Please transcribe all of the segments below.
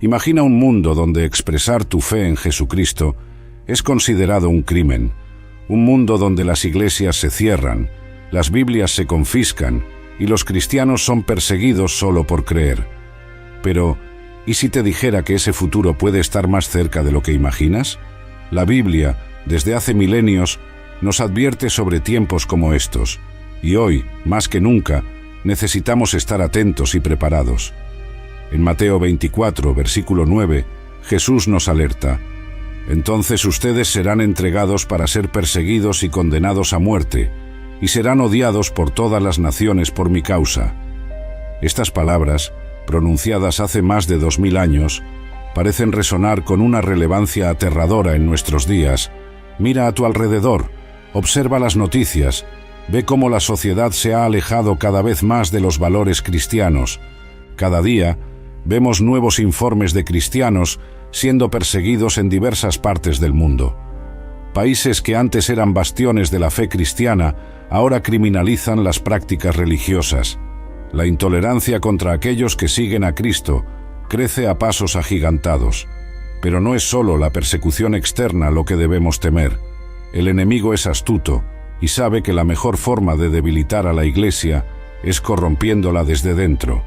Imagina un mundo donde expresar tu fe en Jesucristo es considerado un crimen, un mundo donde las iglesias se cierran, las Biblias se confiscan y los cristianos son perseguidos solo por creer. Pero, ¿y si te dijera que ese futuro puede estar más cerca de lo que imaginas? La Biblia, desde hace milenios, nos advierte sobre tiempos como estos, y hoy, más que nunca, necesitamos estar atentos y preparados. En Mateo 24, versículo 9, Jesús nos alerta: «Entonces ustedes serán entregados para ser perseguidos y condenados a muerte, y serán odiados por todas las naciones por mi causa». Estas palabras, pronunciadas hace más de 2000 años, parecen resonar con una relevancia aterradora en nuestros días. Mira a tu alrededor, observa las noticias, ve cómo la sociedad se ha alejado cada vez más de los valores cristianos. Cada día vemos nuevos informes de cristianos siendo perseguidos en diversas partes del mundo. Países que antes eran bastiones de la fe cristiana, ahora criminalizan las prácticas religiosas. La intolerancia contra aquellos que siguen a Cristo crece a pasos agigantados. Pero no es solo la persecución externa lo que debemos temer. El enemigo es astuto y sabe que la mejor forma de debilitar a la Iglesia es corrompiéndola desde dentro.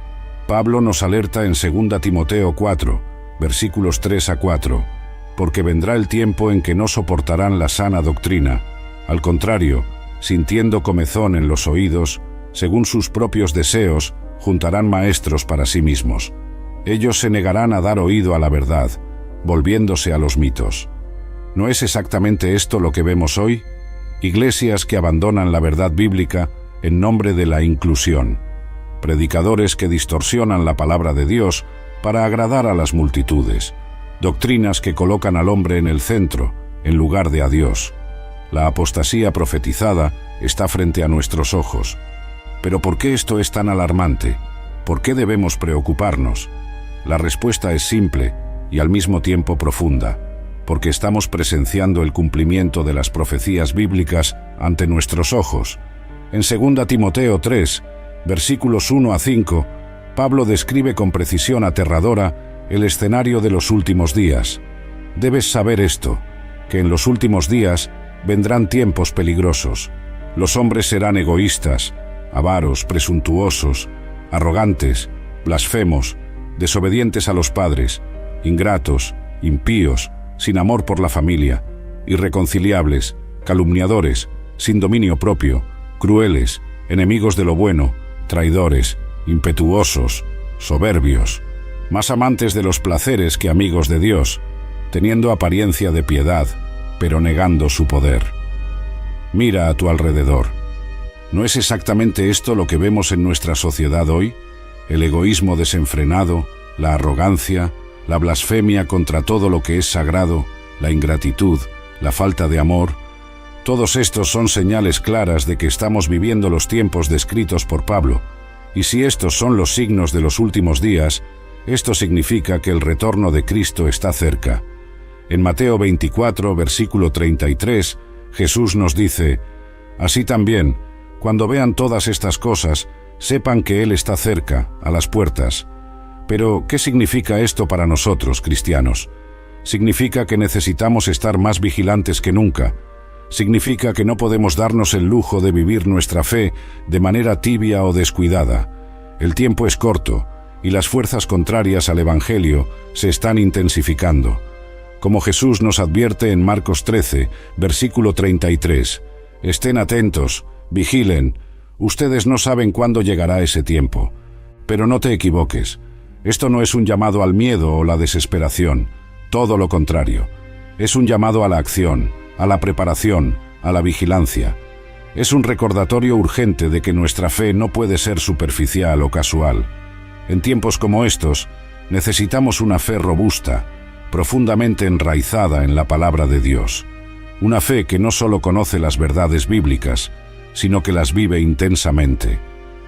Pablo nos alerta en 2 Timoteo 4, versículos 3 a 4, porque vendrá el tiempo en que no soportarán la sana doctrina. Al contrario, sintiendo comezón en los oídos, según sus propios deseos, juntarán maestros para sí mismos. Ellos se negarán a dar oído a la verdad, volviéndose a los mitos. ¿No es exactamente esto lo que vemos hoy? Iglesias que abandonan la verdad bíblica en nombre de la inclusión. Predicadores que distorsionan la palabra de Dios para agradar a las multitudes. Doctrinas que colocan al hombre en el centro, en lugar de a Dios. La apostasía profetizada está frente a nuestros ojos. ¿Pero por qué esto es tan alarmante? ¿Por qué debemos preocuparnos? La respuesta es simple y al mismo tiempo profunda, porque estamos presenciando el cumplimiento de las profecías bíblicas ante nuestros ojos. En 2 Timoteo 3, versículos 1 a 5, Pablo describe con precisión aterradora el escenario de los últimos días. Debes saber esto, que en los últimos días vendrán tiempos peligrosos. Los hombres serán egoístas, avaros, presuntuosos, arrogantes, blasfemos, desobedientes a los padres, ingratos, impíos, sin amor por la familia, irreconciliables, calumniadores, sin dominio propio, crueles, enemigos de lo bueno, traidores, impetuosos, soberbios, más amantes de los placeres que amigos de Dios, teniendo apariencia de piedad, pero negando su poder. Mira a tu alrededor. ¿No es exactamente esto lo que vemos en nuestra sociedad hoy? El egoísmo desenfrenado, la arrogancia, la blasfemia contra todo lo que es sagrado, la ingratitud, la falta de amor. Todos estos son señales claras de que estamos viviendo los tiempos descritos por Pablo, y si estos son los signos de los últimos días, esto significa que el retorno de Cristo está cerca. En Mateo 24, versículo 33, Jesús nos dice: «Así también, cuando vean todas estas cosas, sepan que Él está cerca, a las puertas». Pero, ¿qué significa esto para nosotros, cristianos? Significa que necesitamos estar más vigilantes que nunca. Significa que no podemos darnos el lujo de vivir nuestra fe de manera tibia o descuidada. El tiempo es corto, y las fuerzas contrarias al Evangelio se están intensificando. Como Jesús nos advierte en Marcos 13, versículo 33, «Estén atentos, vigilen, ustedes no saben cuándo llegará ese tiempo». Pero no te equivoques. Esto no es un llamado al miedo o la desesperación, todo lo contrario. Es un llamado a la acción, a la preparación, a la vigilancia. Es un recordatorio urgente de que nuestra fe no puede ser superficial o casual. En tiempos como estos, necesitamos una fe robusta, profundamente enraizada en la palabra de Dios. Una fe que no solo conoce las verdades bíblicas, sino que las vive intensamente.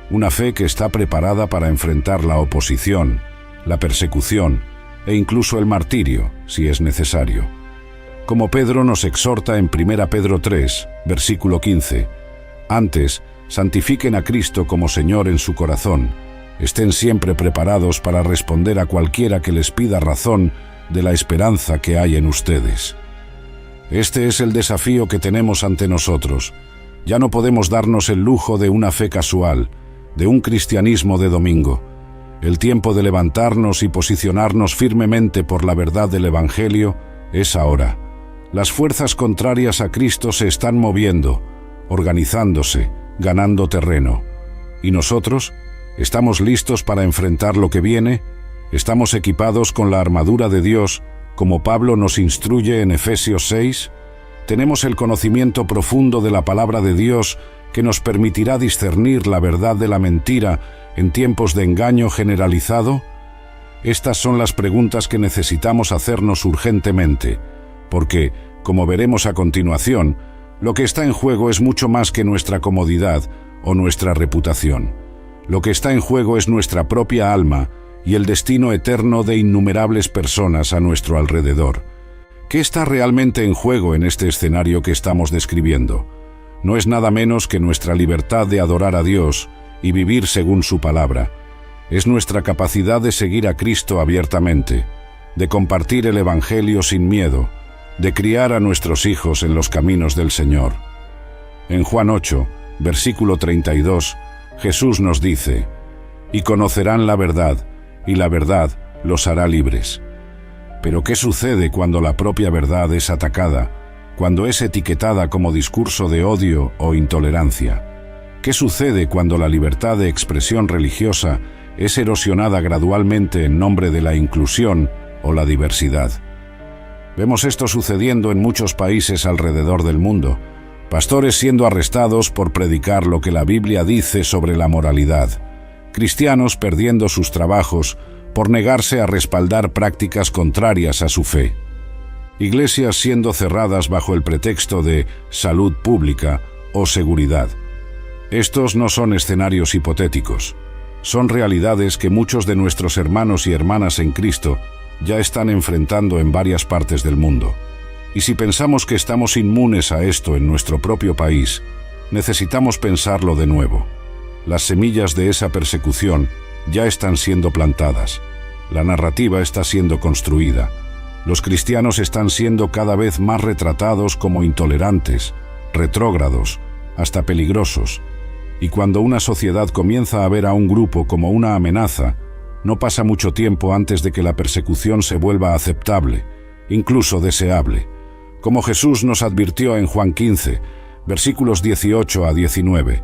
Una fe que está preparada para enfrentar la oposición, la persecución e incluso el martirio, si es necesario. Como Pedro nos exhorta en 1 Pedro 3, versículo 15, «Antes, santifiquen a Cristo como Señor en su corazón, Estén siempre preparados para responder a cualquiera que les pida razón de la esperanza que hay en ustedes. Este es el desafío que tenemos ante nosotros. Ya no podemos darnos el lujo de una fe casual, de un cristianismo de domingo. El tiempo de levantarnos y posicionarnos firmemente por la verdad del Evangelio es ahora. Las fuerzas contrarias a Cristo se están moviendo, organizándose, ganando terreno. ¿Y nosotros? ¿Estamos listos para enfrentar lo que viene? ¿Estamos equipados con la armadura de Dios, como Pablo nos instruye en Efesios 6? ¿Tenemos el conocimiento profundo de la palabra de Dios que nos permitirá discernir la verdad de la mentira en tiempos de engaño generalizado? Estas son las preguntas que necesitamos hacernos urgentemente, porque, como veremos a continuación, lo que está en juego es mucho más que nuestra comodidad o nuestra reputación. Lo que está en juego es nuestra propia alma y el destino eterno de innumerables personas a nuestro alrededor. ¿Qué está realmente en juego en este escenario que estamos describiendo? No es nada menos que nuestra libertad de adorar a Dios y vivir según su palabra. Es nuestra capacidad de seguir a Cristo abiertamente, de compartir el Evangelio sin miedo, de criar a nuestros hijos en los caminos del Señor. En Juan 8, versículo 32, Jesús nos dice: «Y conocerán la verdad, y la verdad los hará libres». Pero ¿qué sucede cuando la propia verdad es atacada, cuando es etiquetada como discurso de odio o intolerancia? ¿Qué sucede cuando la libertad de expresión religiosa es erosionada gradualmente en nombre de la inclusión o la diversidad? Vemos esto sucediendo en muchos países alrededor del mundo. Pastores siendo arrestados por predicar lo que la Biblia dice sobre la moralidad. Cristianos perdiendo sus trabajos por negarse a respaldar prácticas contrarias a su fe. Iglesias siendo cerradas bajo el pretexto de salud pública o seguridad. Estos no son escenarios hipotéticos. Son realidades que muchos de nuestros hermanos y hermanas en Cristo ya están enfrentando en varias partes del mundo. Y si pensamos que estamos inmunes a esto en nuestro propio país, necesitamos pensarlo de nuevo. Las semillas de esa persecución ya están siendo plantadas. La narrativa está siendo construida. Los cristianos están siendo cada vez más retratados como intolerantes, retrógrados, hasta peligrosos. Y cuando una sociedad comienza a ver a un grupo como una amenaza, no pasa mucho tiempo antes de que la persecución se vuelva aceptable, incluso deseable. Como Jesús nos advirtió en Juan 15, versículos 18 a 19.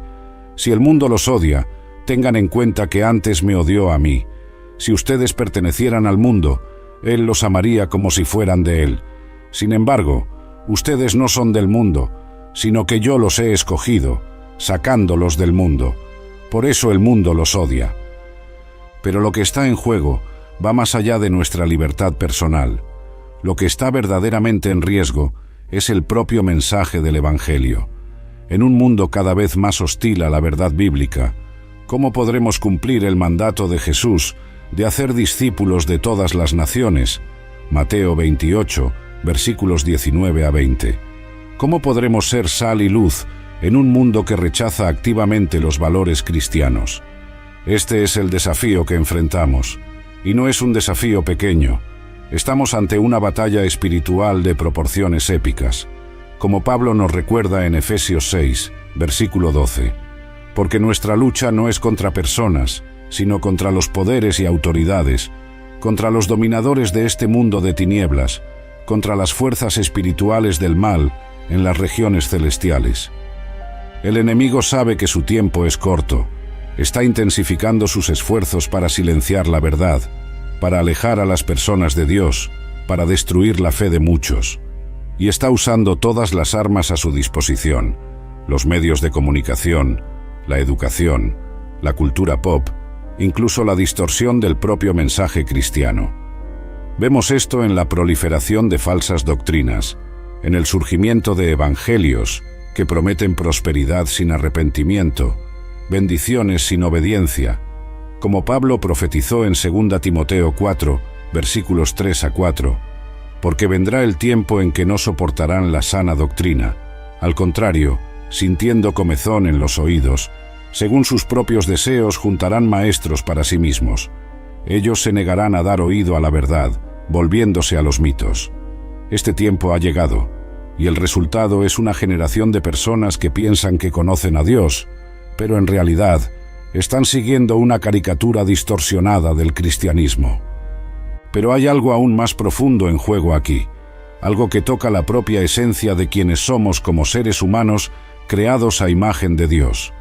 Si el mundo los odia, tengan en cuenta que antes me odió a mí. Si ustedes pertenecieran al mundo, Él los amaría como si fueran de Él. Sin embargo, ustedes no son del mundo, sino que yo los he escogido, sacándolos del mundo. Por eso el mundo los odia. Pero lo que está en juego va más allá de nuestra libertad personal. Lo que está verdaderamente en riesgo es el propio mensaje del Evangelio. En un mundo cada vez más hostil a la verdad bíblica, ¿cómo podremos cumplir el mandato de Jesús de hacer discípulos de todas las naciones? Mateo 28, versículos 19 a 20. ¿Cómo podremos ser sal y luz en un mundo que rechaza activamente los valores cristianos? Este es el desafío que enfrentamos, y no es un desafío pequeño. Estamos ante una batalla espiritual de proporciones épicas, como Pablo nos recuerda en Efesios 6, versículo 12. Porque nuestra lucha no es contra personas, sino contra los poderes y autoridades, contra los dominadores de este mundo de tinieblas, contra las fuerzas espirituales del mal en las regiones celestiales. El enemigo sabe que su tiempo es corto. Está intensificando sus esfuerzos para silenciar la verdad, para alejar a las personas de Dios, para destruir la fe de muchos. Y está usando todas las armas a su disposición: los medios de comunicación, la educación, la cultura pop, incluso la distorsión del propio mensaje cristiano. Vemos esto en la proliferación de falsas doctrinas, en el surgimiento de evangelios que prometen prosperidad sin arrepentimiento, bendiciones sin obediencia, como Pablo profetizó en 2 Timoteo 4, versículos 3 a 4, porque vendrá el tiempo en que no soportarán la sana doctrina, al contrario, sintiendo comezón en los oídos, Según sus propios deseos juntarán maestros para sí mismos. Ellos se negarán a dar oído a la verdad, volviéndose a los mitos. Este tiempo ha llegado, y el resultado es una generación de personas que piensan que conocen a Dios, pero en realidad están siguiendo una caricatura distorsionada del cristianismo. Pero hay algo aún más profundo en juego aquí, algo que toca la propia esencia de quienes somos como seres humanos creados a imagen de Dios.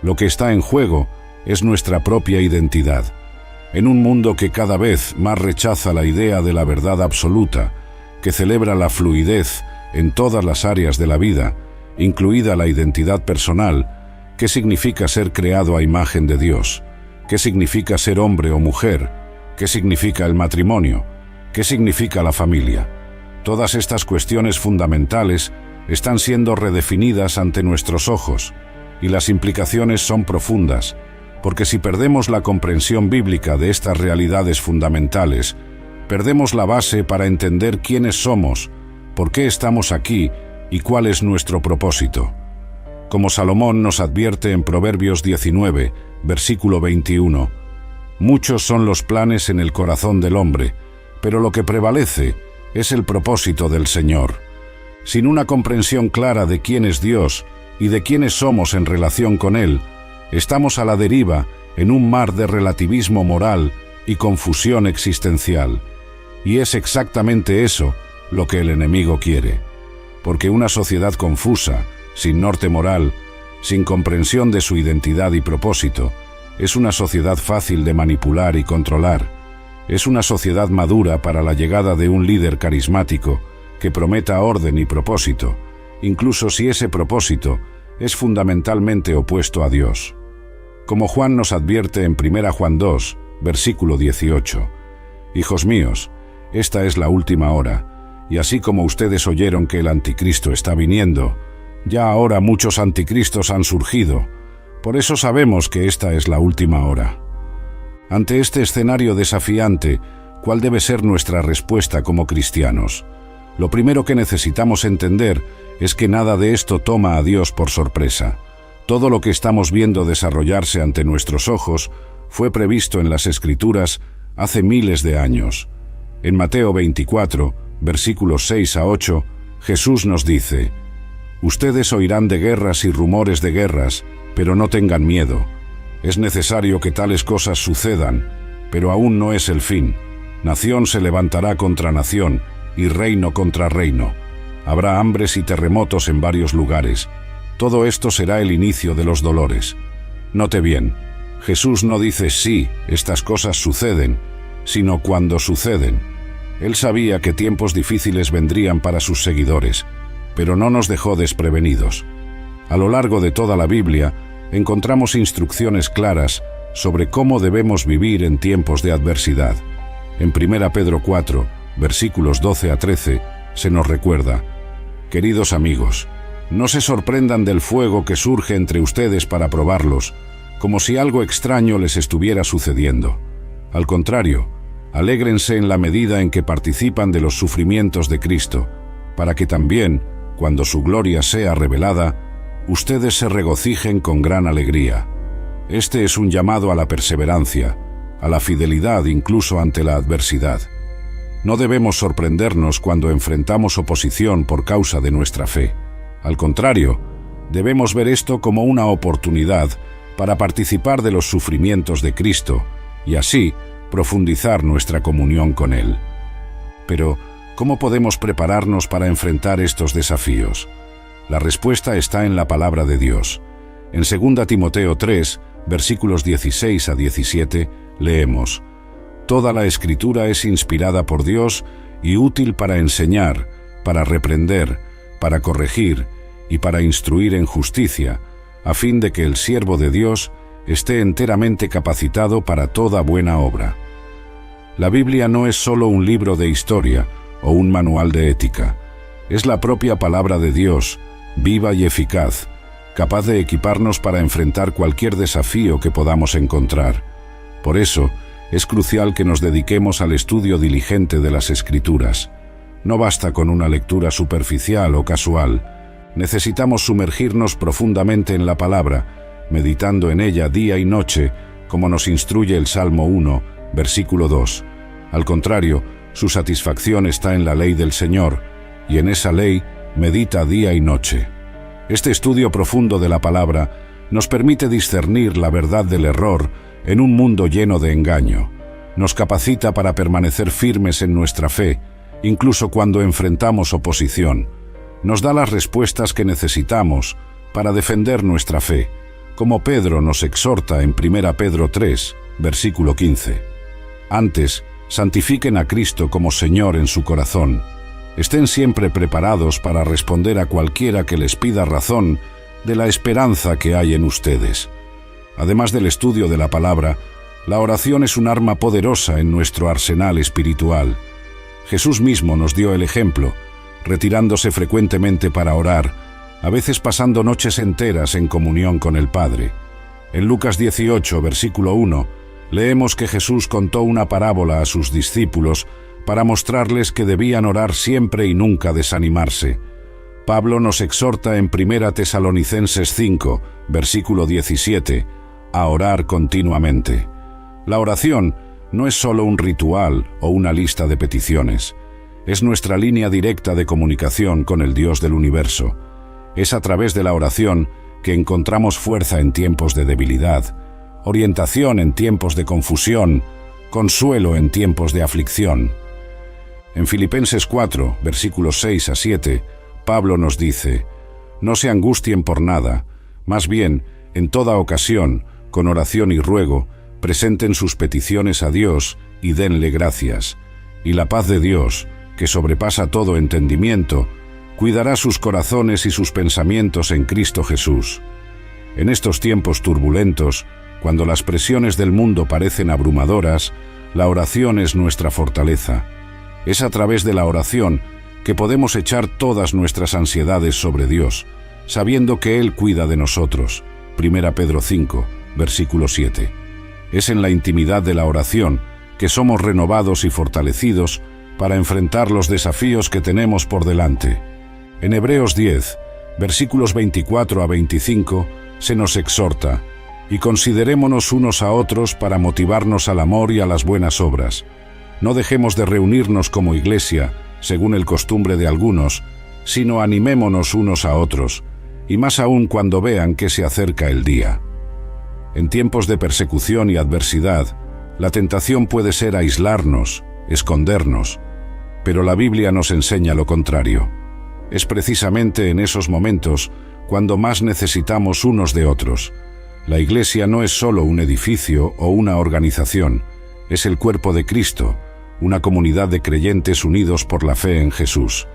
Lo que está en juego es nuestra propia identidad. En un mundo que cada vez más rechaza la idea de la verdad absoluta, que celebra la fluidez en todas las áreas de la vida, incluida la identidad personal, ¿qué significa ser creado a imagen de Dios? ¿Qué significa ser hombre o mujer? ¿Qué significa el matrimonio? ¿Qué significa la familia? Todas estas cuestiones fundamentales están siendo redefinidas ante nuestros ojos, y las implicaciones son profundas, porque si perdemos la comprensión bíblica de estas realidades fundamentales, perdemos la base para entender quiénes somos, por qué estamos aquí y cuál es nuestro propósito. Como Salomón nos advierte en Proverbios 19, versículo 21, muchos son los planes en el corazón del hombre, pero lo que prevalece es el propósito del Señor. Sin una comprensión clara de quién es Dios y de quiénes somos en relación con Él, estamos a la deriva en un mar de relativismo moral y confusión existencial. Y es exactamente eso lo que el enemigo quiere. Porque una sociedad confusa, sin norte moral, sin comprensión de su identidad y propósito, es una sociedad fácil de manipular y controlar. Es una sociedad madura para la llegada de un líder carismático que prometa orden y propósito, incluso si ese propósito es fundamentalmente opuesto a Dios. Como Juan nos advierte en 1 Juan 2, versículo 18, «Hijos míos, esta es la última hora, y así como ustedes oyeron que el anticristo está viniendo, ya ahora muchos anticristos han surgido, por eso sabemos que esta es la última hora». Ante este escenario desafiante, ¿cuál debe ser nuestra respuesta como cristianos? Lo primero que necesitamos entender es que nada de esto toma a Dios por sorpresa. Todo lo que estamos viendo desarrollarse ante nuestros ojos fue previsto en las Escrituras hace miles de años. En Mateo 24, versículos 6 a 8, Jesús nos dice: «Ustedes oirán de guerras y rumores de guerras, pero no tengan miedo. Es necesario que tales cosas sucedan, pero aún no es el fin. Nación se levantará contra nación y reino contra reino. Habrá hambres y terremotos en varios lugares. Todo esto será el inicio de los dolores». Note bien, Jesús no dice sí, estas cosas suceden, sino cuando suceden. Él sabía que tiempos difíciles vendrían para sus seguidores, pero no nos dejó desprevenidos. A lo largo de toda la Biblia, encontramos instrucciones claras sobre cómo debemos vivir en tiempos de adversidad. En 1 Pedro 4, versículos 12 a 13, se nos recuerda: «Queridos amigos, no se sorprendan del fuego que surge entre ustedes para probarlos, como si algo extraño les estuviera sucediendo. Al contrario, alégrense en la medida en que participan de los sufrimientos de Cristo, para que también, cuando su gloria sea revelada, ustedes se regocijen con gran alegría». Este es un llamado a la perseverancia, a la fidelidad incluso ante la adversidad. No debemos sorprendernos cuando enfrentamos oposición por causa de nuestra fe. Al contrario, debemos ver esto como una oportunidad para participar de los sufrimientos de Cristo y así profundizar nuestra comunión con Él. Pero, ¿cómo podemos prepararnos para enfrentar estos desafíos? La respuesta está en la palabra de Dios. En 2 Timoteo 3, versículos 16 a 17, leemos: «Toda la Escritura es inspirada por Dios y útil para enseñar, para reprender, para corregir y para instruir en justicia, a fin de que el siervo de Dios esté enteramente capacitado para toda buena obra». La Biblia no es solo un libro de historia o un manual de ética. Es la propia palabra de Dios, viva y eficaz, capaz de equiparnos para enfrentar cualquier desafío que podamos encontrar. Por eso, es crucial que nos dediquemos al estudio diligente de las Escrituras. No basta con una lectura superficial o casual. Necesitamos sumergirnos profundamente en la palabra meditando en ella día y noche, como nos instruye el Salmo 1, versículo 2. Al contrario, su satisfacción está en la ley del Señor, y en esa ley medita día y noche. Este estudio profundo de la palabra nos permite discernir la verdad del error en un mundo lleno de engaño. Nos capacita para permanecer firmes en nuestra fe, incluso cuando enfrentamos oposición. Nos da las respuestas que necesitamos para defender nuestra fe, como Pedro nos exhorta en 1 Pedro 3, versículo 15. Antes, santifiquen a Cristo como Señor en su corazón. Estén siempre preparados para responder a cualquiera que les pida razón de la esperanza que hay en ustedes. Además del estudio de la palabra, la oración es un arma poderosa en nuestro arsenal espiritual. Jesús mismo nos dio el ejemplo, retirándose frecuentemente para orar, a veces pasando noches enteras en comunión con el Padre. En Lucas 18, versículo 1, leemos que Jesús contó una parábola a sus discípulos para mostrarles que debían orar siempre y nunca desanimarse. Pablo nos exhorta en 1 Tesalonicenses 5, versículo 17, a orar continuamente. La oración no es solo un ritual o una lista de peticiones. Es nuestra línea directa de comunicación con el Dios del universo. Es a través de la oración que encontramos fuerza en tiempos de debilidad, orientación en tiempos de confusión, consuelo en tiempos de aflicción. En Filipenses 4, versículos 6 a 7, Pablo nos dice: «No se angustien por nada, más bien, en toda ocasión, con oración y ruego, presenten sus peticiones a Dios y denle gracias. Y la paz de Dios, que sobrepasa todo entendimiento, cuidará sus corazones y sus pensamientos en Cristo Jesús». En estos tiempos turbulentos, cuando las presiones del mundo parecen abrumadoras, la oración es nuestra fortaleza. Es a través de la oración que podemos echar todas nuestras ansiedades sobre Dios, sabiendo que Él cuida de nosotros. 1 Pedro 5, versículo 7. Es en la intimidad de la oración que somos renovados y fortalecidos para enfrentar los desafíos que tenemos por delante. En Hebreos 10, versículos 24 a 25, se nos exhorta: «Y considerémonos unos a otros para motivarnos al amor y a las buenas obras. No dejemos de reunirnos como iglesia, según el costumbre de algunos, sino animémonos unos a otros, y más aún cuando vean que se acerca el día». En tiempos de persecución y adversidad, la tentación puede ser aislarnos, escondernos, pero la Biblia nos enseña lo contrario. Es precisamente en esos momentos cuando más necesitamos unos de otros. La Iglesia no es solo un edificio o una organización, es el cuerpo de Cristo, una comunidad de creyentes unidos por la fe en Jesús.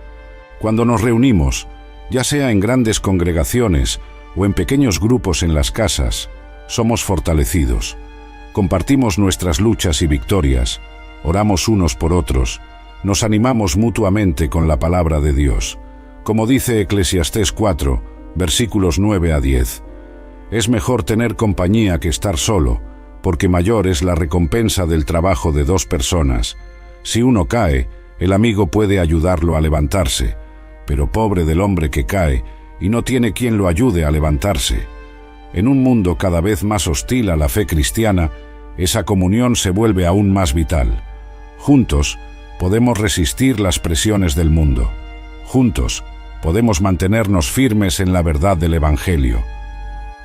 Cuando nos reunimos, ya sea en grandes congregaciones o en pequeños grupos en las casas, somos fortalecidos. Compartimos nuestras luchas y victorias, oramos unos por otros, nos animamos mutuamente con la palabra de Dios. Como dice Eclesiastés 4, versículos 9 a 10, «Es mejor tener compañía que estar solo, porque mayor es la recompensa del trabajo de dos personas. Si uno cae, el amigo puede ayudarlo a levantarse, pero pobre del hombre que cae y no tiene quien lo ayude a levantarse». En un mundo cada vez más hostil a la fe cristiana, esa comunión se vuelve aún más vital. Juntos podemos resistir las presiones del mundo. Juntos podemos mantenernos firmes en la verdad del Evangelio.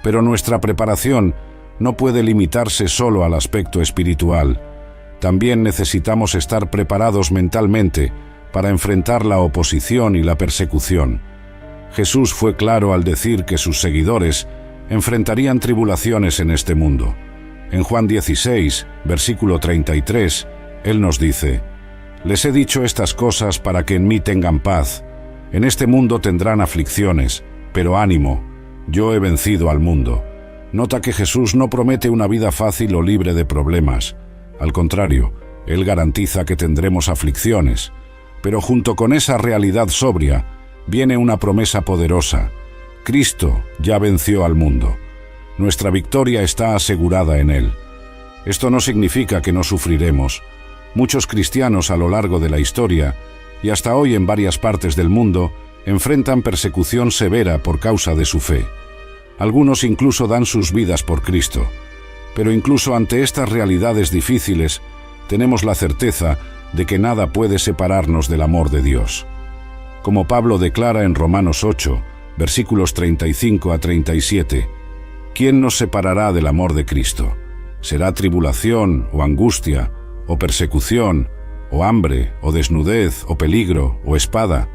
Pero nuestra preparación no puede limitarse solo al aspecto espiritual. También necesitamos estar preparados mentalmente para enfrentar la oposición y la persecución. Jesús fue claro al decir que sus seguidores enfrentarían tribulaciones en este mundo. En Juan 16, versículo 33, Él nos dice: «Les he dicho estas cosas para que en mí tengan paz. En este mundo tendrán aflicciones, pero ánimo, yo he vencido al mundo». Nota que Jesús no promete una vida fácil o libre de problemas. Al contrario, Él garantiza que tendremos aflicciones. Pero junto con esa realidad sobria, viene una promesa poderosa. Cristo ya venció al mundo. Nuestra victoria está asegurada en Él. Esto no significa que no sufriremos. Muchos cristianos a lo largo de la historia, y hasta hoy en varias partes del mundo, enfrentan persecución severa por causa de su fe. Algunos incluso dan sus vidas por Cristo. Pero incluso ante estas realidades difíciles, tenemos la certeza de que nada puede separarnos del amor de Dios. Como Pablo declara en Romanos 8, versículos 35 a 37, ¿quién nos separará del amor de Cristo? ¿Será tribulación o angustia, o persecución, o hambre, o desnudez, o peligro, o espada?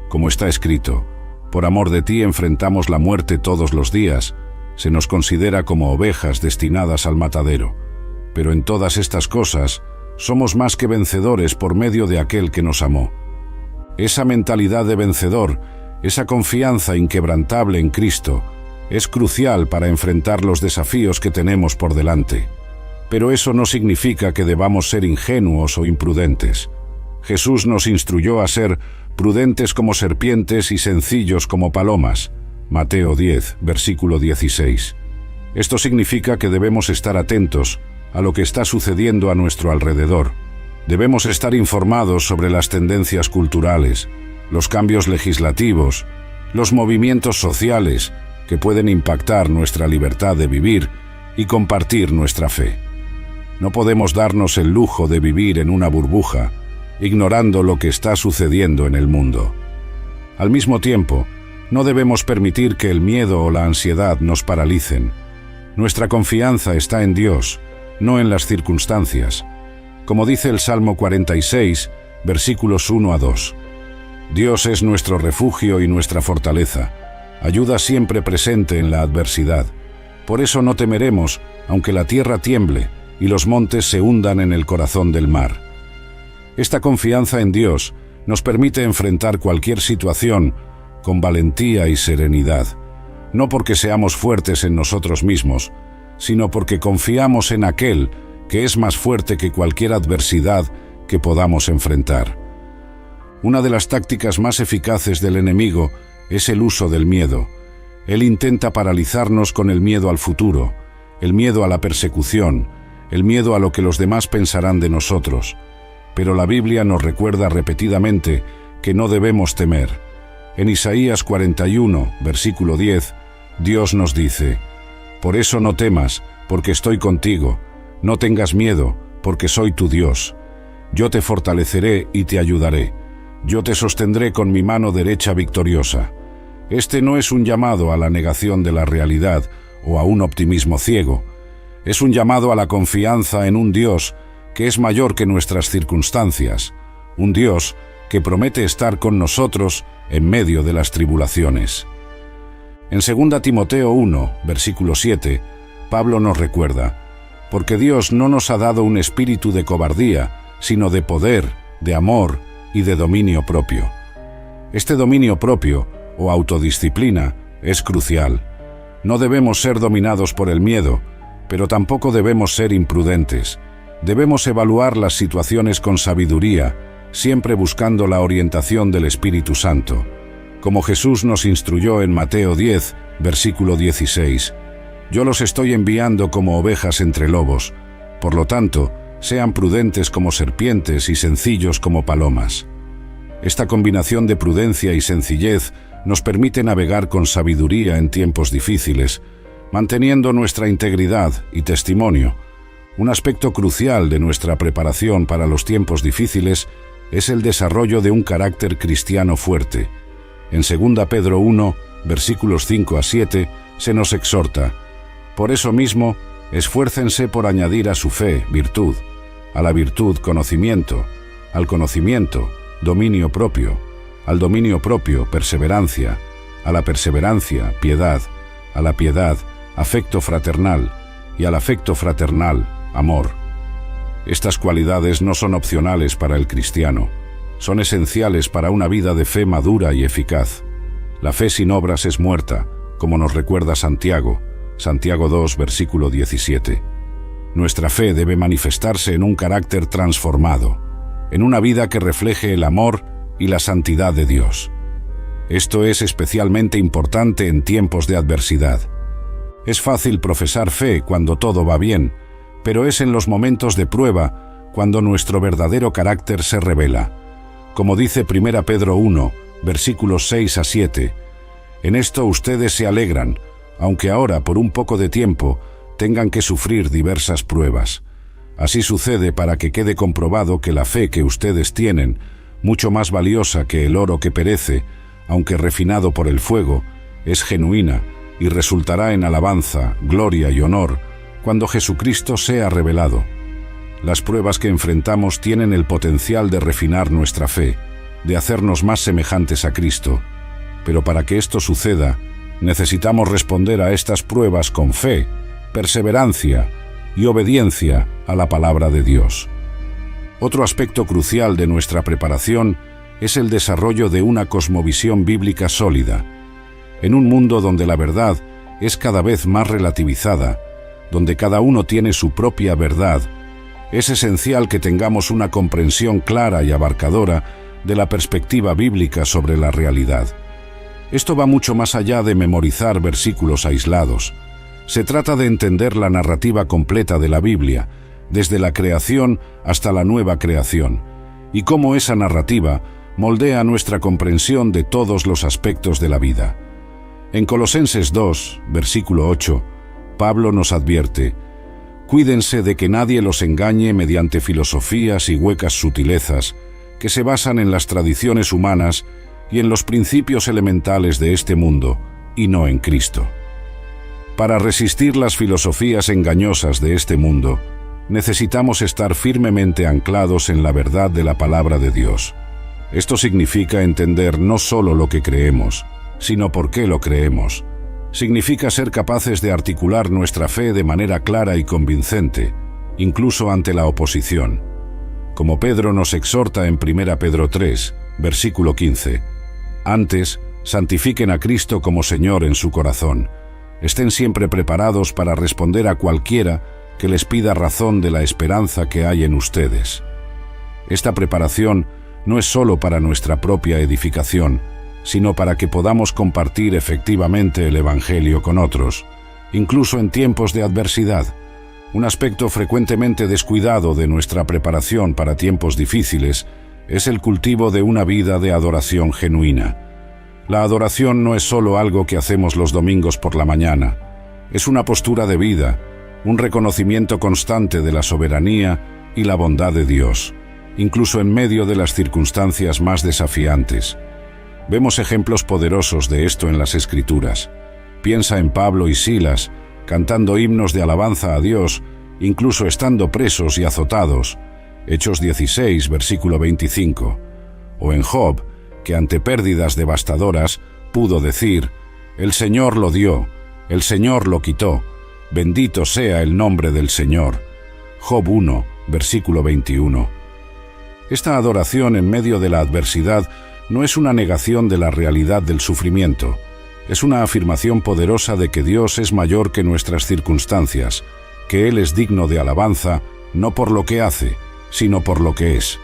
Como está escrito, por amor de ti enfrentamos la muerte todos los días, se nos considera como ovejas destinadas al matadero. Pero en todas estas cosas, somos más que vencedores por medio de aquel que nos amó. Esa mentalidad de vencedor, esa confianza inquebrantable en Cristo, es crucial para enfrentar los desafíos que tenemos por delante. Pero eso no significa que debamos ser ingenuos o imprudentes. Jesús nos instruyó a ser prudentes como serpientes y sencillos como palomas. Mateo 10, versículo 16. Esto significa que debemos estar atentos a lo que está sucediendo a nuestro alrededor. Debemos estar informados sobre las tendencias culturales, los cambios legislativos, los movimientos sociales que pueden impactar nuestra libertad de vivir y compartir nuestra fe. No podemos darnos el lujo de vivir en una burbuja, ignorando lo que está sucediendo en el mundo. Al mismo tiempo, no debemos permitir que el miedo o la ansiedad nos paralicen. Nuestra confianza está en Dios, no en las circunstancias. Como dice el Salmo 46, versículos 1 a 2. Dios es nuestro refugio y nuestra fortaleza, ayuda siempre presente en la adversidad. Por eso no temeremos, aunque la tierra tiemble y los montes se hundan en el corazón del mar. Esta confianza en Dios nos permite enfrentar cualquier situación con valentía y serenidad, no porque seamos fuertes en nosotros mismos, sino porque confiamos en aquel que es más fuerte que cualquier adversidad que podamos enfrentar. Una de las tácticas más eficaces del enemigo es el uso del miedo. Él intenta paralizarnos con el miedo al futuro, el miedo a la persecución, el miedo a lo que los demás pensarán de nosotros. Pero la Biblia nos recuerda repetidamente que no debemos temer. En Isaías 41, versículo 10, Dios nos dice: «Por eso no temas, porque estoy contigo. No tengas miedo, porque soy tu Dios. Yo te fortaleceré y te ayudaré. Yo te sostendré con mi mano derecha victoriosa». Este no es un llamado a la negación de la realidad o a un optimismo ciego. Es un llamado a la confianza en un Dios que es mayor que nuestras circunstancias, un Dios que promete estar con nosotros en medio de las tribulaciones. En 2 Timoteo 1, versículo 7, Pablo nos recuerda: «Porque Dios no nos ha dado un espíritu de cobardía, sino de poder, de amor y de dominio propio». Este dominio propio, o autodisciplina, es crucial. No debemos ser dominados por el miedo, pero tampoco debemos ser imprudentes. Debemos evaluar las situaciones con sabiduría, siempre buscando la orientación del Espíritu Santo. Como Jesús nos instruyó en Mateo 10, versículo 16, «Yo los estoy enviando como ovejas entre lobos. Por lo tanto, sean prudentes como serpientes y sencillos como palomas». Esta combinación de prudencia y sencillez nos permite navegar con sabiduría en tiempos difíciles, manteniendo nuestra integridad y testimonio. Un aspecto crucial de nuestra preparación para los tiempos difíciles es el desarrollo de un carácter cristiano fuerte. En 2 Pedro 1, versículos 5 a 7, se nos exhorta: «Por eso mismo, esfuércense por añadir a su fe virtud, a la virtud conocimiento, al conocimiento dominio propio, al dominio propio perseverancia, a la perseverancia piedad, a la piedad afecto fraternal y al afecto fraternal amor». Estas cualidades no son opcionales para el cristiano, son esenciales para una vida de fe madura y eficaz. La fe sin obras es muerta, como nos recuerda Santiago 2, versículo 17. Nuestra fe debe manifestarse en un carácter transformado, en una vida que refleje el amor y la santidad de Dios. Esto es especialmente importante en tiempos de adversidad. Es fácil profesar fe cuando todo va bien, pero es en los momentos de prueba cuando nuestro verdadero carácter se revela. Como dice 1 Pedro 1, versículos 6 a 7, «En esto ustedes se alegran, aunque ahora, por un poco de tiempo, tengan que sufrir diversas pruebas. Así sucede para que quede comprobado que la fe que ustedes tienen, mucho más valiosa que el oro que perece, aunque refinado por el fuego, es genuina y resultará en alabanza, gloria y honor cuando Jesucristo sea revelado. Las pruebas que enfrentamos tienen el potencial de refinar nuestra fe, de hacernos más semejantes a Cristo. Pero para que esto suceda, necesitamos responder a estas pruebas con fe, perseverancia y obediencia a la palabra de Dios. Otro aspecto crucial de nuestra preparación es el desarrollo de una cosmovisión bíblica sólida. En un mundo donde la verdad es cada vez más relativizada, donde cada uno tiene su propia verdad, es esencial que tengamos una comprensión clara y abarcadora de la perspectiva bíblica sobre la realidad. Esto va mucho más allá de memorizar versículos aislados. Se trata de entender la narrativa completa de la Biblia, desde la creación hasta la nueva creación, y cómo esa narrativa moldea nuestra comprensión de todos los aspectos de la vida. En Colosenses 2, versículo 8, Pablo nos advierte: «Cuídense de que nadie los engañe mediante filosofías y huecas sutilezas que se basan en las tradiciones humanas y en los principios elementales de este mundo, y no en Cristo». Para resistir las filosofías engañosas de este mundo, necesitamos estar firmemente anclados en la verdad de la palabra de Dios. Esto significa entender no solo lo que creemos, sino por qué lo creemos. Significa ser capaces de articular nuestra fe de manera clara y convincente, incluso ante la oposición. Como Pedro nos exhorta en 1 Pedro 3, versículo 15, «Antes, santifiquen a Cristo como Señor en su corazón. Estén siempre preparados para responder a cualquiera que les pida razón de la esperanza que hay en ustedes». Esta preparación no es solo para nuestra propia edificación, sino para que podamos compartir efectivamente el Evangelio con otros, incluso en tiempos de adversidad. Un aspecto frecuentemente descuidado de nuestra preparación para tiempos difíciles es el cultivo de una vida de adoración genuina. La adoración no es solo algo que hacemos los domingos por la mañana, es una postura de vida, un reconocimiento constante de la soberanía y la bondad de Dios, incluso en medio de las circunstancias más desafiantes. Vemos ejemplos poderosos de esto en las Escrituras. Piensa en Pablo y Silas, cantando himnos de alabanza a Dios, incluso estando presos y azotados. Hechos 16, versículo 25. O en Job, que ante pérdidas devastadoras pudo decir: «El Señor lo dio, el Señor lo quitó, bendito sea el nombre del Señor». Job 1, versículo 21. Esta adoración en medio de la adversidad no es una negación de la realidad del sufrimiento, es una afirmación poderosa de que Dios es mayor que nuestras circunstancias, que Él es digno de alabanza, no por lo que hace, sino por lo que es.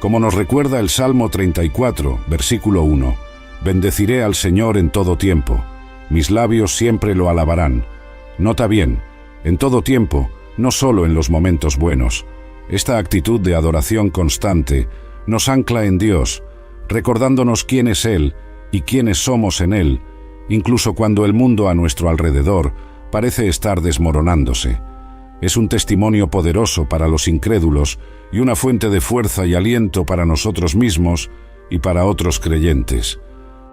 Como nos recuerda el Salmo 34, versículo 1, «Bendeciré al Señor en todo tiempo, mis labios siempre lo alabarán». Nota bien, en todo tiempo, no solo en los momentos buenos. Esta actitud de adoración constante nos ancla en Dios, recordándonos quién es Él y quiénes somos en Él, incluso cuando el mundo a nuestro alrededor parece estar desmoronándose. Es un testimonio poderoso para los incrédulos y una fuente de fuerza y aliento para nosotros mismos y para otros creyentes.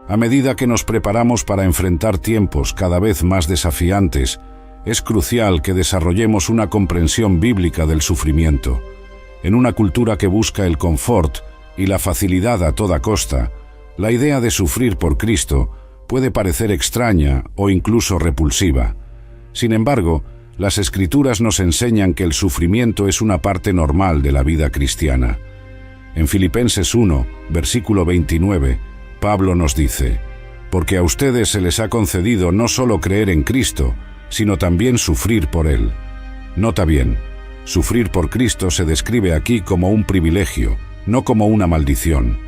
A medida que nos preparamos para enfrentar tiempos cada vez más desafiantes, es crucial que desarrollemos una comprensión bíblica del sufrimiento. En una cultura que busca el confort y la facilidad a toda costa, la idea de sufrir por Cristo puede parecer extraña o incluso repulsiva. Sin embargo, las Escrituras nos enseñan que el sufrimiento es una parte normal de la vida cristiana. En Filipenses 1, versículo 29, Pablo nos dice: «Porque a ustedes se les ha concedido no solo creer en Cristo, sino también sufrir por Él». Nota bien, sufrir por Cristo se describe aquí como un privilegio, no como una maldición.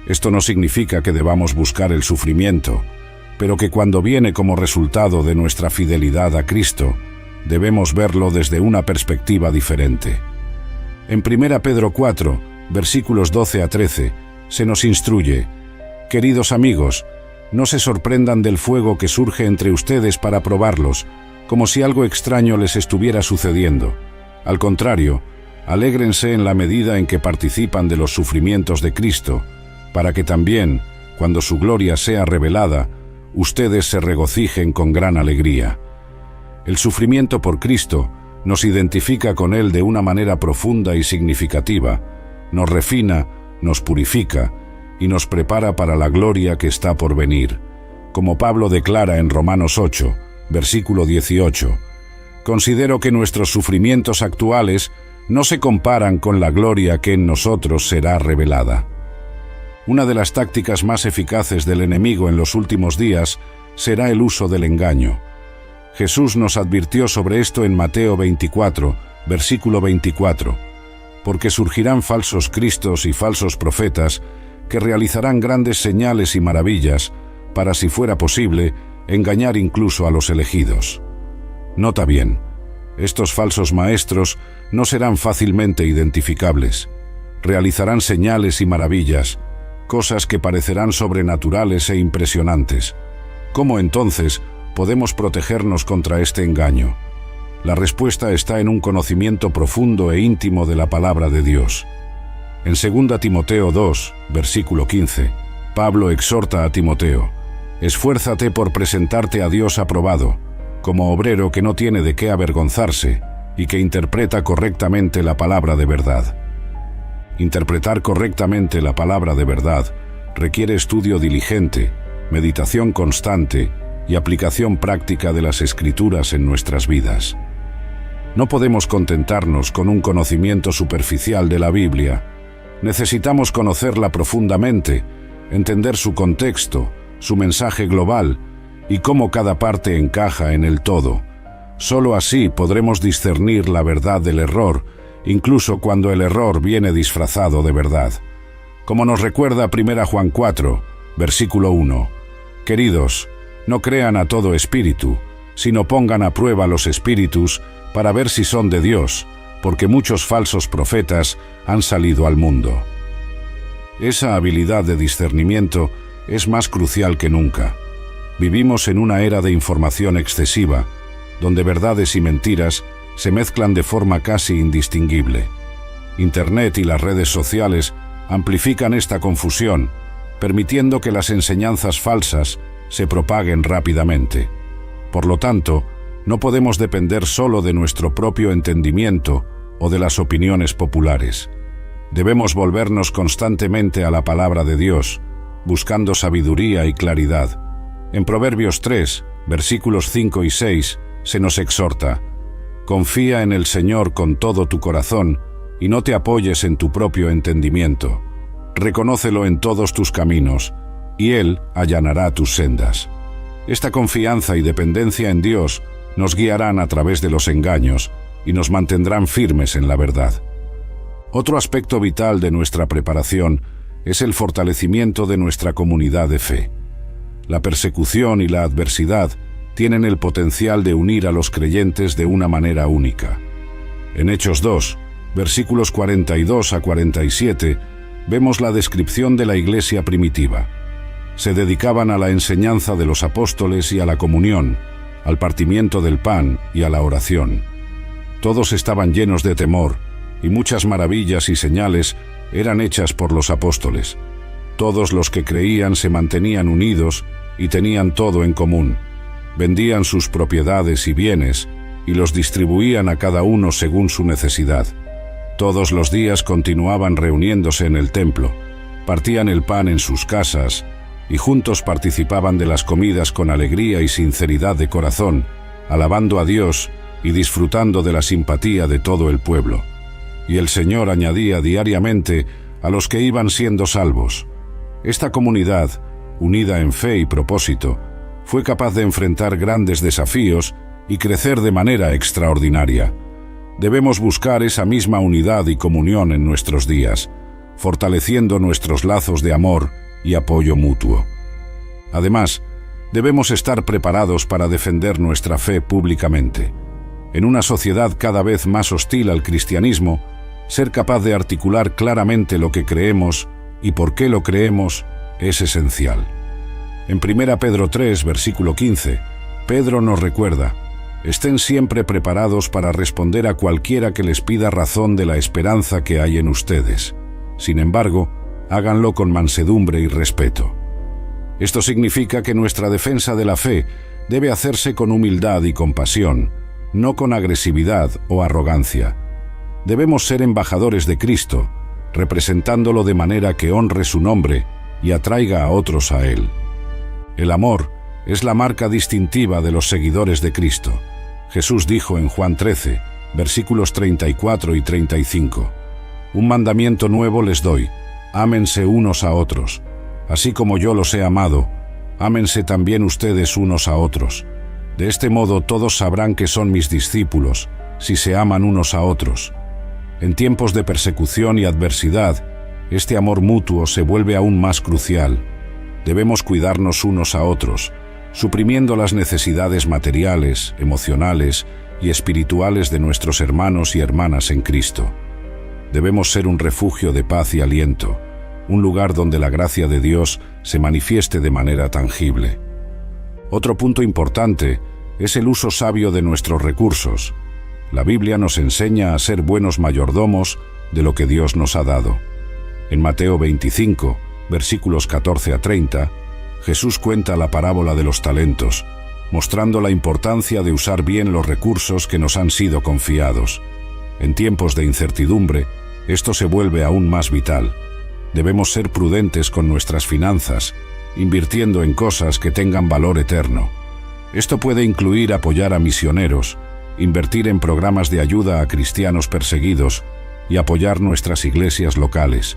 Esto no significa que debamos buscar el sufrimiento, pero que cuando viene como resultado de nuestra fidelidad a Cristo, debemos verlo desde una perspectiva diferente. En 1 Pedro 4, versículos 12 a 13, se nos instruye: «Queridos amigos, No se sorprendan del fuego que surge entre ustedes para probarlos, como si algo extraño les estuviera sucediendo. Al contrario, alégrense en la medida en que participan de los sufrimientos de Cristo, para que también, cuando su gloria sea revelada, ustedes se regocijen con gran alegría. El sufrimiento por Cristo nos identifica con Él de una manera profunda y significativa, nos refina, nos purifica y nos prepara para la gloria que está por venir. Como Pablo declara en Romanos 8, versículo 18, considero que nuestros sufrimientos actuales no se comparan con la gloria que en nosotros será revelada. Una de las tácticas más eficaces del enemigo en los últimos días será el uso del engaño. Jesús nos advirtió sobre esto en Mateo 24, versículo 24, porque surgirán falsos cristos y falsos profetas que realizarán grandes señales y maravillas para, si fuera posible, engañar incluso a los elegidos. Nota bien, estos falsos maestros no serán fácilmente identificables. Realizarán señales y maravillas, cosas que parecerán sobrenaturales e impresionantes. ¿Cómo entonces podemos protegernos contra este engaño? La respuesta está en un conocimiento profundo e íntimo de la palabra de Dios. En 2 Timoteo 2, versículo 15, Pablo exhorta a Timoteo: esfuérzate por presentarte a Dios aprobado, como obrero que no tiene de qué avergonzarse y que interpreta correctamente la palabra de verdad. Interpretar correctamente la palabra de verdad requiere estudio diligente, meditación constante y aplicación práctica de las Escrituras en nuestras vidas. No podemos contentarnos con un conocimiento superficial de la Biblia. Necesitamos conocerla profundamente, entender su contexto, su mensaje global y cómo cada parte encaja en el todo. Solo así podremos discernir la verdad del error, incluso cuando el error viene disfrazado de verdad. Como nos recuerda 1 Juan 4, versículo 1, queridos, no crean a todo espíritu, sino pongan a prueba los espíritus para ver si son de Dios, porque muchos falsos profetas han salido al mundo. Esa habilidad de discernimiento es más crucial que nunca. Vivimos en una era de información excesiva, donde verdades y mentiras se mezclan de forma casi indistinguible. Internet y las redes sociales amplifican esta confusión, permitiendo que las enseñanzas falsas se propaguen rápidamente. Por lo tanto, no podemos depender solo de nuestro propio entendimiento o de las opiniones populares. Debemos volvernos constantemente a la palabra de Dios, buscando sabiduría y claridad. En Proverbios 3, versículos 5 y 6, se nos exhorta: confía en el Señor con todo tu corazón y no te apoyes en tu propio entendimiento. Reconócelo en todos tus caminos, y Él allanará tus sendas. Esta confianza y dependencia en Dios nos guiarán a través de los engaños y nos mantendrán firmes en la verdad. Otro aspecto vital de nuestra preparación es el fortalecimiento de nuestra comunidad de fe. La persecución y la adversidad tienen el potencial de unir a los creyentes de una manera única. En Hechos 2, versículos 42 a 47, vemos la descripción de la iglesia primitiva. Se dedicaban a la enseñanza de los apóstoles y a la comunión, al partimiento del pan y a la oración. Todos estaban llenos de temor, y muchas maravillas y señales eran hechas por los apóstoles. Todos los que creían se mantenían unidos y tenían todo en común. Vendían sus propiedades y bienes y los distribuían a cada uno según su necesidad. Todos los días continuaban reuniéndose en el templo, partían el pan en sus casas y juntos participaban de las comidas con alegría y sinceridad de corazón, alabando a Dios y disfrutando de la simpatía de todo el pueblo. Y el Señor añadía diariamente a los que iban siendo salvos. Esta comunidad, unida en fe y propósito, fue capaz de enfrentar grandes desafíos y crecer de manera extraordinaria. Debemos buscar esa misma unidad y comunión en nuestros días, fortaleciendo nuestros lazos de amor y apoyo mutuo. Además, debemos estar preparados para defender nuestra fe públicamente. En una sociedad cada vez más hostil al cristianismo, ser capaz de articular claramente lo que creemos y por qué lo creemos es esencial. En 1 Pedro 3, versículo 15, Pedro nos recuerda: estén siempre preparados para responder a cualquiera que les pida razón de la esperanza que hay en ustedes. Sin embargo, háganlo con mansedumbre y respeto. Esto significa que nuestra defensa de la fe debe hacerse con humildad y compasión, no con agresividad o arrogancia. Debemos ser embajadores de Cristo, representándolo de manera que honre su nombre y atraiga a otros a Él. El amor es la marca distintiva de los seguidores de Cristo. Jesús dijo en Juan 13, versículos 34 y 35, «Un mandamiento nuevo les doy, ámense unos a otros. Así como yo los he amado, ámense también ustedes unos a otros. De este modo todos sabrán que son mis discípulos, si se aman unos a otros». En tiempos de persecución y adversidad, este amor mutuo se vuelve aún más crucial. Debemos cuidarnos unos a otros, suprimiendo las necesidades materiales, emocionales y espirituales de nuestros hermanos y hermanas en Cristo. Debemos ser un refugio de paz y aliento, un lugar donde la gracia de Dios se manifieste de manera tangible. Otro punto importante es el uso sabio de nuestros recursos. La Biblia nos enseña a ser buenos mayordomos de lo que Dios nos ha dado. En Mateo 25, versículos 14 a 30, Jesús cuenta la parábola de los talentos, mostrando la importancia de usar bien los recursos que nos han sido confiados. En tiempos de incertidumbre, esto se vuelve aún más vital. Debemos ser prudentes con nuestras finanzas, invirtiendo en cosas que tengan valor eterno. Esto puede incluir apoyar a misioneros, invertir en programas de ayuda a cristianos perseguidos y apoyar nuestras iglesias locales.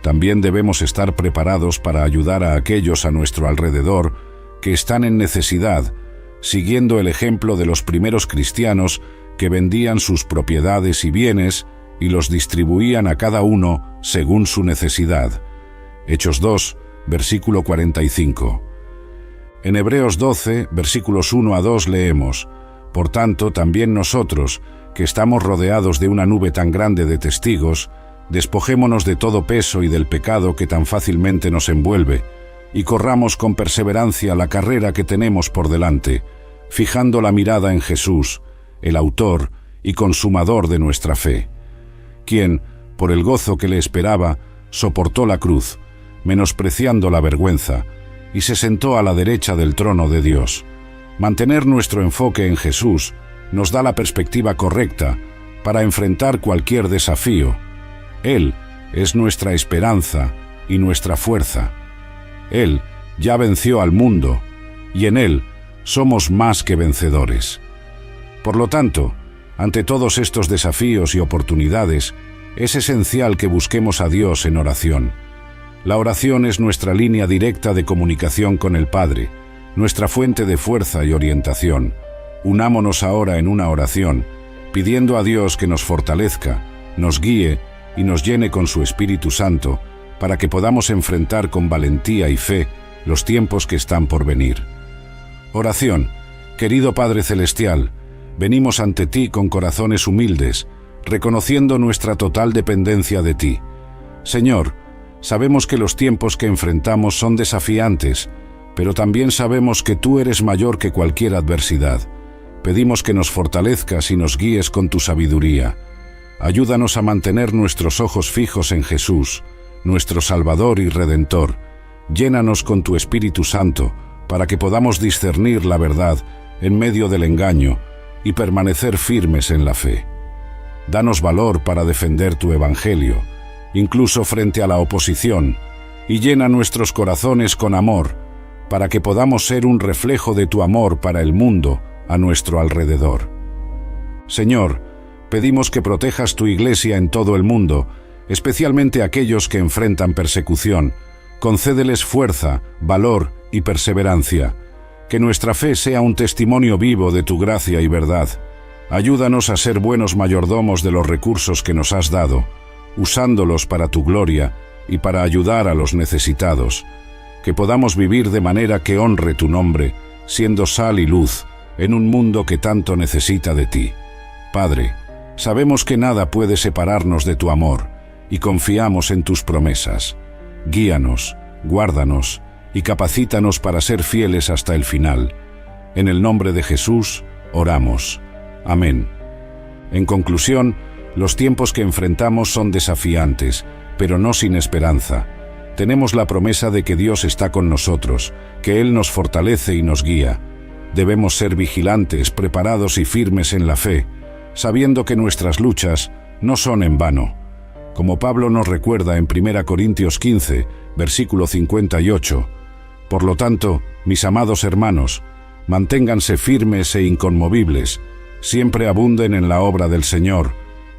También debemos estar preparados para ayudar a aquellos a nuestro alrededor que están en necesidad, siguiendo el ejemplo de los primeros cristianos que vendían sus propiedades y bienes y los distribuían a cada uno según su necesidad. Hechos 2, versículo 45. En Hebreos 12, versículos 1 a 2 leemos: «Por tanto, también nosotros, que estamos rodeados de una nube tan grande de testigos, despojémonos de todo peso y del pecado que tan fácilmente nos envuelve, y corramos con perseverancia la carrera que tenemos por delante, fijando la mirada en Jesús, el autor y consumador de nuestra fe, quien, por el gozo que le esperaba, soportó la cruz, menospreciando la vergüenza, y se sentó a la derecha del trono de Dios». Mantener nuestro enfoque en Jesús nos da la perspectiva correcta para enfrentar cualquier desafío. Él es nuestra esperanza y nuestra fuerza. Él ya venció al mundo y en Él somos más que vencedores. Por lo tanto, ante todos estos desafíos y oportunidades, es esencial que busquemos a Dios en oración. La oración es nuestra línea directa de comunicación con el Padre, nuestra fuente de fuerza y orientación. Unámonos ahora en una oración, pidiendo a Dios que nos fortalezca, nos guíe y nos llene con su Espíritu Santo, para que podamos enfrentar con valentía y fe los tiempos que están por venir. Oración. Querido Padre Celestial, venimos ante ti con corazones humildes, reconociendo nuestra total dependencia de ti. Señor, sabemos que los tiempos que enfrentamos son desafiantes, pero también sabemos que tú eres mayor que cualquier adversidad. Pedimos que nos fortalezcas y nos guíes con tu sabiduría. Ayúdanos a mantener nuestros ojos fijos en Jesús, nuestro Salvador y Redentor. Llénanos con tu Espíritu Santo, para que podamos discernir la verdad en medio del engaño y permanecer firmes en la fe. Danos valor para defender tu Evangelio, incluso frente a la oposición, y llena nuestros corazones con amor, para que podamos ser un reflejo de tu amor para el mundo a nuestro alrededor. Señor, pedimos que protejas tu Iglesia en todo el mundo, especialmente aquellos que enfrentan persecución. Concédeles fuerza, valor y perseverancia. Que nuestra fe sea un testimonio vivo de tu gracia y verdad. Ayúdanos a ser buenos mayordomos de los recursos que nos has dado, usándolos para tu gloria y para ayudar a los necesitados. Que podamos vivir de manera que honre tu nombre, siendo sal y luz en un mundo que tanto necesita de ti. Padre, sabemos que nada puede separarnos de tu amor y confiamos en tus promesas. Guíanos, guárdanos y capacítanos para ser fieles hasta el final. En el nombre de Jesús, oramos. Amén. En conclusión, los tiempos que enfrentamos son desafiantes, pero no sin esperanza. Tenemos la promesa de que Dios está con nosotros, que Él nos fortalece y nos guía. Debemos ser vigilantes, preparados y firmes en la fe, sabiendo que nuestras luchas no son en vano. Como Pablo nos recuerda en 1 Corintios 15, versículo 58, por lo tanto, mis amados hermanos, manténganse firmes e inconmovibles, siempre abunden en la obra del Señor,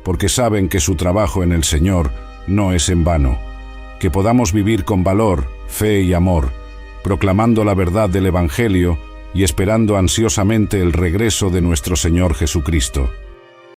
porque saben que su trabajo en el Señor no es en vano. Que podamos vivir con valor, fe y amor, proclamando la verdad del Evangelio y esperando ansiosamente el regreso de nuestro Señor Jesucristo.